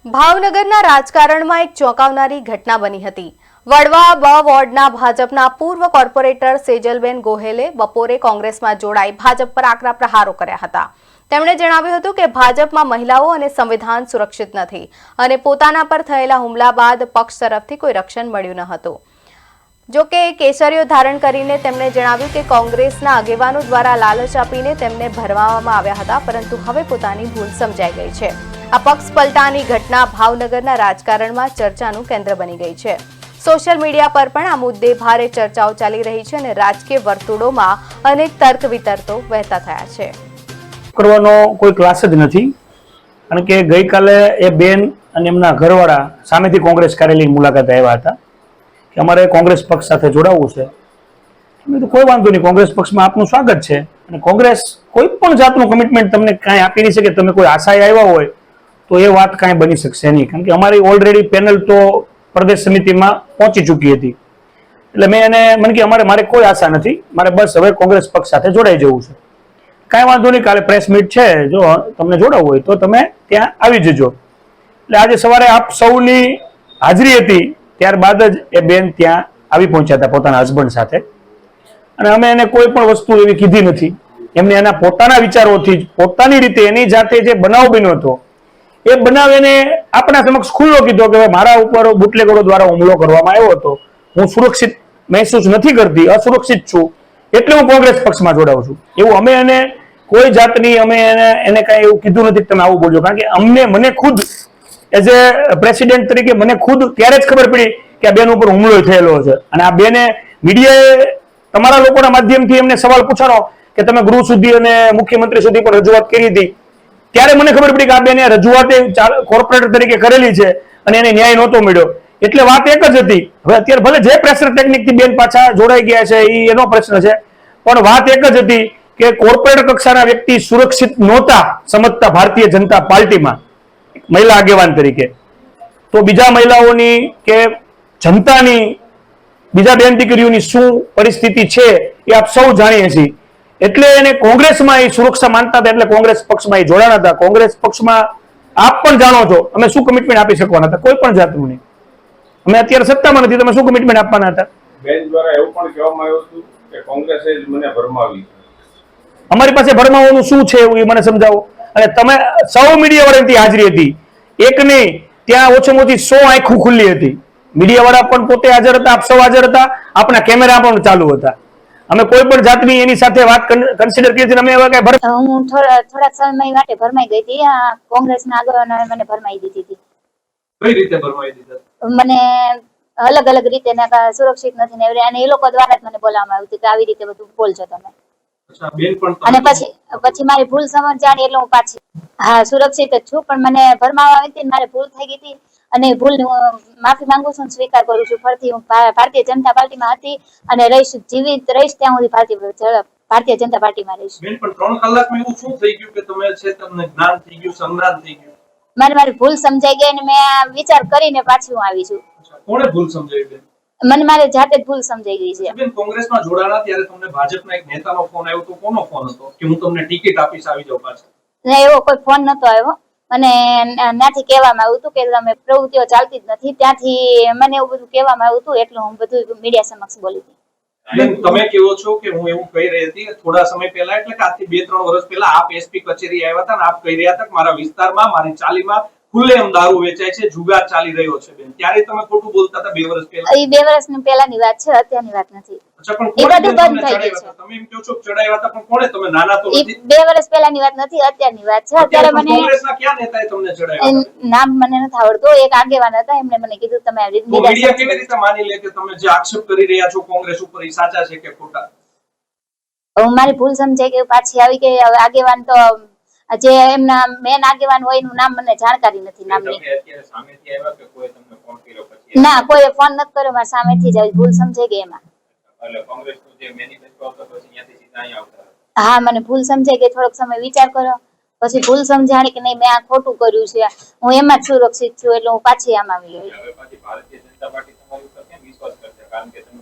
ભાવનગરના રાજકારણમાં એક ચોંકાવનારી ઘટના બની હતી। વડવા બ વોર્ડના ભાજપના પૂર્વ કોર્પોરેટર સેજલબેન ગોહેલે બપોરે કોંગ્રેસમાં જોડાઈ ભાજપ પર આકરા પ્રહારો કર્યા હતા। તેમણે જણાવ્યું હતું કે ભાજપમાં મહિલાઓ અને સંવિધાન સુરક્ષિત નથી અને પોતાના પર થયેલા હુમલા બાદ પક્ષ તરફથી કોઈ રક્ષણ મળ્યું ન હતું। જો કે કેસરીઓ ધારણ કરીને તેમણે જણાવ્યું કે કોંગ્રેસના આગેવાનો દ્વારા લાલચ આપીને તેમને ભરમાવવામાં આવ્યા હતા, પરંતુ હવે પોતાની ભૂલ સમજાઈ ગઈ છે। આ પક્ષ પલટાની ઘટના ભાવનગરના રાજકારણમાં ચર્ચાનું કેન્દ્ર બની ગઈ છે। સોશિયલ મીડિયા પર પણ આ મુદ્દે ભારે ચર્ચાઓ ચાલી રહી છે અને રાજકીય વર્તુળોમાં અનેક તર્ક વિતર્કો વહેતા થયા છે। કરવાનો કોઈ ક્લાસ જ નથી, કારણ કે ગઈકાલે એ બેન અને એમના ઘરવાળા સામેથી કોંગ્રેસ કાર્યાલયની મુલાકાતે આવ્યા હતા કે અમારે કોંગ્રેસ પક્ષ સાથે જોડાવવું છે। મેં તો કોઈ વાંધો નહીં, કોંગ્રેસ પક્ષમાં આપનું સ્વાગત છે અને કોંગ્રેસ કોઈ પણ જાતનું કમિટમેન્ટ તમને કાંઈ આપી નહીં શકે। તમે કોઈ આશાએ આવ્યા હોય તો એ વાત કાંઈ બની શકશે નહીં, કારણ કે અમારી ઓલરેડી પેનલ તો પ્રદેશ સમિતિમાં પહોંચી ચૂકી હતી। એટલે મેં એને મને કે મારે કોઈ આશા નથી, મારે બસ હવે કોંગ્રેસ પક્ષ સાથે જોડાઈ જવું છે। કાંઈ વાંધો નહીં, કાલે પ્રેસ મીટ છે, જો તમને જોડાવવું હોય તો તમે ત્યાં આવી જજો। એટલે આજે સવારે આપ સૌની હાજરી હતી, ત્યારબાદ જ એ બેન ત્યાં આવી પહોંચ્યા હતા પોતાના હસબન્ડ સાથે, અને અમે એને કોઈ પણ વસ્તુ એવી કીધી નથી। એમને એના પોતાના વિચારોથી જ પોતાની રીતે એની જાતે જે બનાવ બન્યો હતો એ બનાવ એને આપણા સમક્ષ ખુલ્લો કીધો કે મારા ઉપર બુટલેગરો દ્વારા હુમલો કરવામાં આવ્યો હતો, હું સુરક્ષિત મહેસૂસ નથી કરતી, અસુરક્ષિત છું, એટલે હું કોંગ્રેસ પક્ષમાં જોડાઉં છું। એવું અમે એને કોઈ જાતની અમે એને કાંઈ એવું કીધું નથી કે તમે આવું બોલજો, કારણ કે મને ખુદ એઝ એ પ્રેસિડેન્ટ તરીકે મને ખુદ ત્યારે જ ખબર પડી કે આ બેન ઉપર હુમલો થયેલો છે। અને આ બેને મીડિયાએ તમારા લોકોના માધ્યમથી એમને સવાલ પૂછાણો કે તમે ગૃહ સુધી અને મુખ્યમંત્રી સુધી પણ રજૂઆત કરી હતી, ત્યારે મને ખબર પડી કે આ બેને રજૂઆત કોર્પોરેટર તરીકે કરેલી છે અને એને ન્યાય નહોતો મળ્યો। એટલે વાત એક જ હતી। હવે અત્યારે ભલે જે પ્રેશર ટેકનિકથી બેન પાછા જોડાઈ ગયા છે એ એનો પ્રશ્ન છે, પણ વાત એક જ હતી કે કોર્પોરેટ કક્ષાના વ્યક્તિ સુરક્ષિત નહોતા સમજતા ભારતીય જનતા પાર્ટીમાં મહિલા આગેવાન તરીકે, તો બીજા મહિલાઓની કે જનતાની બીજા બેન દીકરીઓની શું પરિસ્થિતિ છે એ આપ સૌ જાણીએ છીએ। એટલે એને કોંગ્રેસમાં એ સુરક્ષા માનતા હતા, એટલે કોંગ્રેસ પક્ષમાં એ જોડાણા હતા। કોંગ્રેસ પક્ષમાં આપ પણ જાણો છો અમે શું કમિટમેન્ટ આપી શકવાના હતા, કોઈ પણ જાતનું નહીં। અમે અત્યારે સત્તામાં નથી, તમે શું કમિટમેન્ટ આપવાના હતા? બેન દ્વારા એવું પણ કહેવામાં આવ્યું હતું કે કોંગ્રેસે જ મને ભરમાવી। અમારી પાસે ભરમાવાનું શું છે એવું એ મને સમજાવો। અને તમે સૌ મીડિયા વાળાની હાજરી હતી, એક નહીં, ત્યાં ઓછામાં ઓછી 100 આંખો ખુલ્લી હતી। મીડિયા વાળા પણ પોતે હાજર હતા, આપ સૌ હાજર હતા, આપણા કેમેરા પણ ચાલુ હતા। અમે કોઈ પણ જાતની એની સાથે વાત કન્સિડર કરી હતી। અમે એવા કઈ હું થોડા સમય માટે ભરમાઈ ગઈ હતી, કોંગ્રેસના આગેવાનોએ મને ભરમાઈ દીધી હતી। કઈ રીતે ભરમાઈ દીધા? મને અલગ અલગ રીતે સુરક્ષિત નથી ને અને એ લોકો દ્વારા જ મને બોલાવવામાં આવ્યું હતું કે આવી રીતે બધું બોલજો તમે। અચ્છા, બેન પણ અને પછી મારી ભૂલ સમજાણી એટલે હું પાછી સુરક્ષિત જ છું, પણ મને ભરમાવવામાં આવી હતી, મારી ભૂલ થઈ ગઈ હતી અને ભૂલની હું માફી માંગુ છું, સ્વીકાર કરું છું। ફરીથી હું ભારતીય જનતા પાર્ટીમાં હતી અને રહીશ, જીવિત રહીશ ત્યાં સુધી ભારતીય જનતા પાર્ટીમાં રહીશ। બેન પણ 3 કલાકમાં એવું શું થઈ ગયું કે તમે છે તમને જ્ઞાન થઈ ગયું, સંજ્ઞાન થઈ ગયું? મારી ભૂલ સમજાઈ ગઈ અને મેં વિચાર કરીને પાછી હું આવી છું। કોણે ભૂલ સમજાવી બેન? મને મારી જાતે જ ભૂલ સમજાઈ ગઈ છે। બેન, કોંગ્રેસમાં જોડાણા ત્યારે તમને ભાજપના એક નેતાનો ફોન આવ્યો તો કોનો ફોન હતો કે હું તમને ટિકિટ આપીશ, આવી જાવ પાછા? ના, એવો કોઈ ફોન નતો આવ્યો, મને ત્યાંથી કહેવામાં આવ્યું હતું કે તમે પ્રવૃત્તિઓ ચાલતી જ નથી, ત્યાંથી મને એવું બધું કહેવામાં આવ્યું હતું, એટલે હું બધું મીડિયા સમક્ષ બોલી હતી। બેન, તમે કહો છો કે હું એવું કહી રહી હતી કે થોડા સમય પહેલા એટલે કે આજથી 2-3 વર્ષ પહેલા આપ એસપી કચેરી આવ્યા હતા અને આપ કહી રહ્યા હતા કે મારા વિસ્તારમાં મારી ચાલીમાં ખુલ્લેઆમ દારૂ વેચાય છે, જુગાર ચાલી રહ્યો છે। બેન, ત્યારે તમે ખોટું બોલતા હતા 2 વર્ષ પહેલા? એ 2 વર્ષની પહેલાની વાત છે, અત્યારની વાત નથી। અચ્છા, પણ એ બધું બંધ થઈ ગયું છે। તમે એમ કહો છો ચડાવ્યા હતા, પણ કોણે? તમે નાના તો એ નથી। 2 વર્ષ પહેલાની વાત નથી, અત્યારની વાત છે। અત્યારે મને કોંગ્રેસના કયા નેતાએ તમને ચડાવ્યા? નામ મને નથી આવડતું, એક આગેવાન હતા, એમણે મને કીધું તમે મીડિયા કેવી રીતે માની લે કે તમે જે આક્ષેપ કરી રહ્યા છો કોંગ્રેસ ઉપર એ સાચા છે કે ખોટા? હું મારી ભૂલ સમજાઈ ગઈ, પાછી આવી ગઈ। હવે આગેવાન તો જે એમના મેન આગેવાન હોય એનું નામ મને જાણકારી નથી નામની। અત્યારે સામેથી આવ્યા કે કોઈ તમને ફોન કર્યો પછી? ના, કોઈ ફોન નથી કર્યો, મારા સામેથી જ આવી ભૂલ સમજાઈ ગઈ એમાં। એટલે કોંગ્રેસનું જે મેનિફેસ્ટો હતો પછી ત્યાંથી સીધા અહીંયા આવતા? હા, મને ભૂલ સમજાઈ ગઈ, થોડોક સમય વિચાર કર્યો, પછી ભૂલ સમજાણી કે નહીં મેં આ ખોટું કર્યું છે, હું એમાં જ સુરક્ષિત છું, એટલે હું પાછી આમ આવી ગઈ। હવે પાછી ભારતીય જનતા પાર્ટી